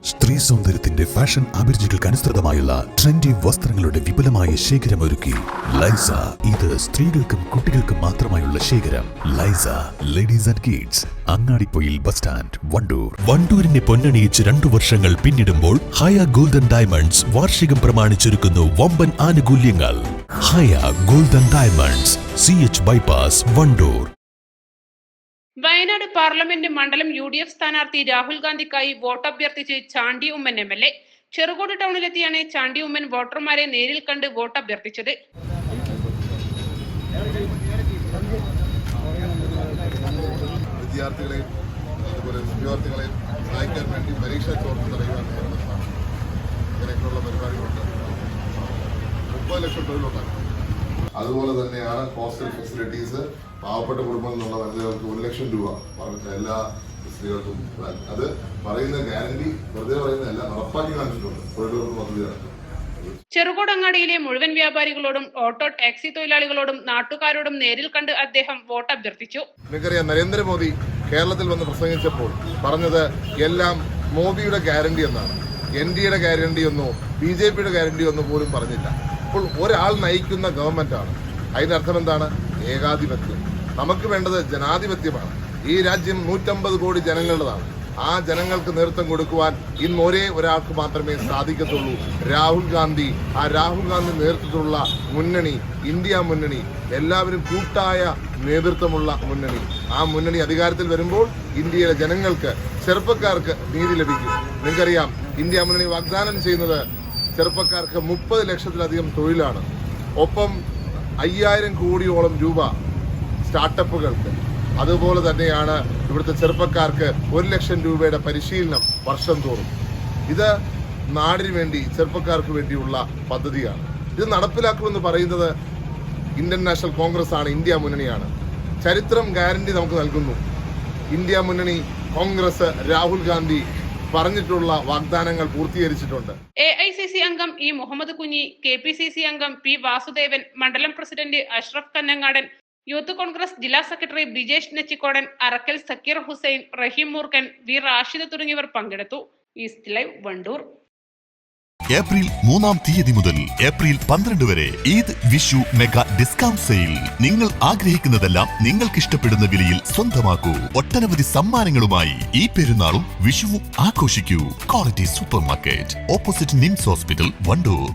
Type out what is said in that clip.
സ്ത്രീ സൗന്ദര്യത്തിന്റെ fashion അഭിരുചികൾക്ക് അനുസൃതമായുള്ള trendy വസ്ത്രങ്ങളുടെ വിപുലമായ ശേഖരം ഒരുക്കി ലൈസ. ഇത് സ്ത്രീകൾക്കും കുട്ടികൾക്കും മാത്രമായുള്ള ശേഖരം. ലൈസ ladies and kids, Angadippoyil bus stand, Wandoor. വണ്ടൂരിനെ പൊന്നണിയിച്ച് 2 വർഷങ്ങൾ പിന്നിടുമ്പോൾ ഹയ ഗോൾഡൻ ഡയമണ്ട്സ് വാർഷികം പ്രമാണിച്ചൊരുക്കുന്നു വമ്പൻ ആനുകൂല്യങ്ങൾ. ഹയ golden diamonds, CH bypass, Wandoor. Wayanad parliament മണ്ഡലം UDF സ്ഥാനാർത്ഥി രാഹുൽ ഗാന്ധിക്കായി വോട്ടഭ്യർത്ഥിച്ച് ചാണ്ടി ഉമ്മൻ MLA ചെറുകോട് ടൗണിലെത്തിയാണ് ചാണ്ടി ഉമ്മൻ വോട്ടർമാരെ നേരിൽ കണ്ട് വോട്ടഭ്യർത്ഥിച്ചത്. വിദ്യാർത്ഥികളെയും അതുപോലെ വിദ്യാർത്ഥികളെയും സഹായിക്കാൻ വേണ്ടി പരീക്ഷ ചോർത്ത് തടയുവാൻ ഇങ്ങനെയൊക്കെയുള്ള പരിപാടികളുണ്ട്. 30 ലക്ഷം തൊഴിലുണ്ടാകും. അതുപോലെ തന്നെയാണ് ഹോസ്റ്റൽ ഫെസിലിറ്റീസ്. പാവപ്പെട്ട കുടുംബങ്ങളിൽ നിന്നുള്ള വനിതകൾക്ക് 1 ലക്ഷം രൂപ പറഞ്ഞ എല്ലാ സ്ത്രീകൾക്കും. അത് പറയുന്ന ഗ്യാരണ്ടി വെറുതെ പറയുന്നതല്ല, നടപ്പാക്കി കാണിച്ചിട്ടുണ്ട്. തൊഴിലുറപ്പ് പദ്ധതിയാണ്. ചെറുകോടങ്ങാടിയിലെ മുഴുവൻ വ്യാപാരികളോടും ഓട്ടോ ടാക്സി തൊഴിലാളികളോടും നാട്ടുകാരോടും നേരിൽ കണ്ട് അദ്ദേഹം വോട്ടഭ്യർത്ഥിച്ചു. നിങ്ങൾക്കറിയാം, നരേന്ദ്രമോദി കേരളത്തിൽ വന്ന് പ്രസംഗിച്ചപ്പോൾ പറഞ്ഞത് എല്ലാം മോദിയുടെ ഗ്യാരണ്ടി എന്നാണ്. NDയുടെ ഗ്യാരണ്ടി ഒന്നോ BJPയുടെ ഗ്യാരണ്ടി ഒന്നോ പോലും പറഞ്ഞില്ല. ഇപ്പോൾ ഒരാൾ നയിക്കുന്ന ഗവൺമെന്റാണ്. അതിന്റെ അർത്ഥം എന്താണ്? ഏകാധിപത്യം. നമുക്ക് വേണ്ടത് ജനാധിപത്യമാണ്. ഈ രാജ്യം 150 കോടി ജനങ്ങളുടേതാണ്. ആ ജനങ്ങൾക്ക് നേതൃത്വം കൊടുക്കുവാൻ ഇന്ന് ഒരേ ഒരാൾക്ക് മാത്രമേ സാധിക്കത്തുള്ളൂ, രാഹുൽ ഗാന്ധി. ആ രാഹുൽ ഗാന്ധി നേതൃത്വത്തിലുള്ള മുന്നണി, ഇന്ത്യ മുന്നണി, എല്ലാവരും കൂട്ടായ നേതൃത്വമുള്ള മുന്നണി. ആ മുന്നണി അധികാരത്തിൽ വരുമ്പോൾ ഇന്ത്യയിലെ ജനങ്ങൾക്ക്, ചെറുപ്പക്കാർക്ക് നീതി ലഭിക്കും. നിങ്ങൾക്കറിയാം, ഇന്ത്യ മുന്നണി വാഗ്ദാനം ചെയ്യുന്നത് ചെറുപ്പക്കാർക്ക് 30 ലക്ഷത്തിലധികം തൊഴിലാണ്. ഒപ്പം 5000 കോടിയോളം രൂപ സ്റ്റാർട്ടപ്പുകൾക്ക്. അതുപോലെ തന്നെയാണ് ഇവിടുത്തെ ചെറുപ്പക്കാർക്ക് 1 ലക്ഷം രൂപയുടെ പരിശീലനം വർഷം തോറും. ഇത് നാടിന് വേണ്ടി, ചെറുപ്പക്കാർക്ക് വേണ്ടിയുള്ള പദ്ധതിയാണ്. ഇത് നടപ്പിലാക്കുമെന്ന് പറയുന്നത് ഇന്ത്യൻ നാഷണൽ കോൺഗ്രസ് ആണ്, ഇന്ത്യ മുന്നണിയാണ്. ചരിത്രം ഗ്യാരണ്ടി നമുക്ക് നൽകുന്നു. ഇന്ത്യ മുന്നണി, കോൺഗ്രസ്, രാഹുൽ ഗാന്ധി പറഞ്ഞിട്ടുള്ള വാഗ്ദാനങ്ങൾ പൂർത്തീകരിച്ചിട്ടുണ്ട്. AICC അംഗം E മുഹമ്മദ് കുഞ്ഞി, KPCC അംഗം P വാസുദേവൻ, മണ്ഡലം പ്രസിഡന്റ് അഷ്റഫ് കന്നങ്ങാടൻ, യൂത്ത് കോൺഗ്രസ് ജില്ലാ സെക്രട്ടറി ബിജേഷ് നെച്ചിക്കോടൻ, അറക്കൽ സക്കീർ ഹുസൈൻ, റഹീം മൂർക്കൻ, V റാഷിദ് തുടങ്ങിയവർ പങ്കെടുത്തു. East live, Wandoor. ഏപ്രിൽ 3-ാം തീയതി മുതൽ ഏപ്രിൽ 12 വരെ Eid Vishu mega discount sale. നിങ്ങൾ ആഗ്രഹിക്കുന്നതെല്ലാം നിങ്ങൾക്ക് ഇഷ്ടപ്പെടുന്ന വിലയിൽ സ്വന്തമാക്കൂ. ഒട്ടനവധി സമ്മാനങ്ങളുമായി ഈ പെരുന്നാളും വിഷുവും ആഘോഷിക്കൂ. Quality super market, opposite NIMS hospital, Wandoor.